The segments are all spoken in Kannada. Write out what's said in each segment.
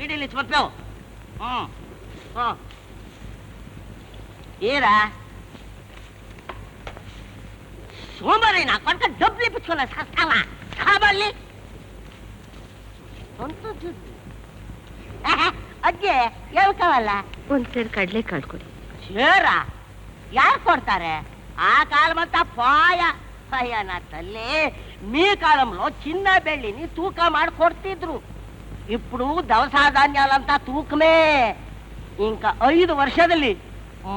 ಬೀಡಿಲಿ ಬರ್ತಾವ್. ಏರಾ ಸೋಮವಾರ ಕೊಟ್ಟ ಡಬ್ಲಿ ಬಿಚ್ಕೊಲ್ಲ ಸಾಲ ಸಾಬಲ್ಲಿ ಅಜ್ಜೆ ಹೇಳ್ತಾವಲ್ಲ. ಒಂದ್ ಸೇರ್ ಕಡ್ಲೆ ಕಾಳ್ಕೊಡಿ. ಸೇರ ಯಾರು కొడతారే? ఆ కాలమంతా పాయ అయ్యా నా తల్లి. మీ కాలంలో చిన్న బెళ్ళిని తూక ಮಾಡಿ ಕೊಡ್ತಿದ್ರು. ఇప్పుడు దవస ధాన్యాలంతా తూకమే. ఇంకా 5 ವರ್ಷದಲ್ಲಿ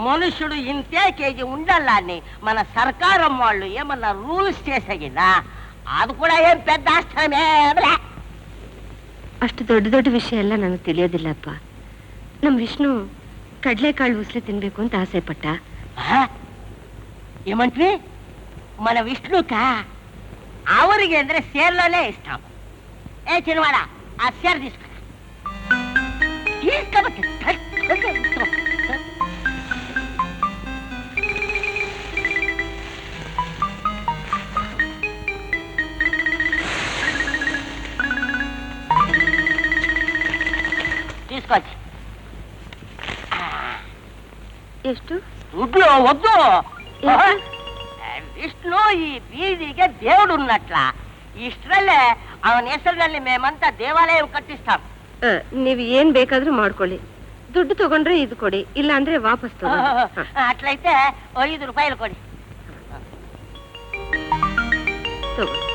మనుషుడు ఇంతే కేజీ ఉండాలని మన సర్కారం వాళ్ళు ఏమన్నా రూల్స్ చేసాగినా ಅದು ಕೂಡ ಏನ್ పెద్ద ಆಶ್ರಮೇ. ಅಷ್ಟು ದೊಡ್ಡ ದೊಡ್ಡ ವಿಷಯ ಎಲ್ಲ ನನಗೆ ತಿಳಿಯೋದಿಲ್ಲಪ್ಪ. ನಮ್ ವಿಷ್ಣು ಕಡ್ಲೆಕಾಳು ಉಸ್ಲಿ ತಿನ್ಬೇಕು ಅಂತ ಆಸೆ ಪಟ್ಟ. ఏమంటే మన విష్ణుక ಅವರಿಗೆ ಅಂದ್ರೆ ಸೇರ್ಲೇ ಇಷ್ಟ. ఏ చిన్నవాడ ఆ సేర్ తీసుకో. తీసుకోవచ్చు. ಎಷ್ಟು ದುಡ್ಡು వద్దు. విష్ణು ఈ బీదిಗೆ దేవుడు ఉన్నట్ల. ಇಷ್ಟರಲ್ಲೇ ಅವನ ಹೆಸರಿನಲ್ಲಿ ಮೇಮಂತ ದೇವಾಲಯ ಕಟ್ಟಿಸ್ತಾం. ನೀವು ಏನ್ ಬೇಕಾದ್ರೂ ಮಾಡ್ಕೊಳ್ಳಿ. ದುಡ್ಡು ತಗೊಂಡ್ರೆ ಇದು ಕೊಡಿ, ಇಲ್ಲ ಅಂದ್ರೆ ವಾಪಸ್ ತಗೊಳ್ಳಿ. ಅಟ್ಲయితే 5 ರೂಪಾಯಿ ಕೊಡಿ. ತಗೊಳ್ಳಿ.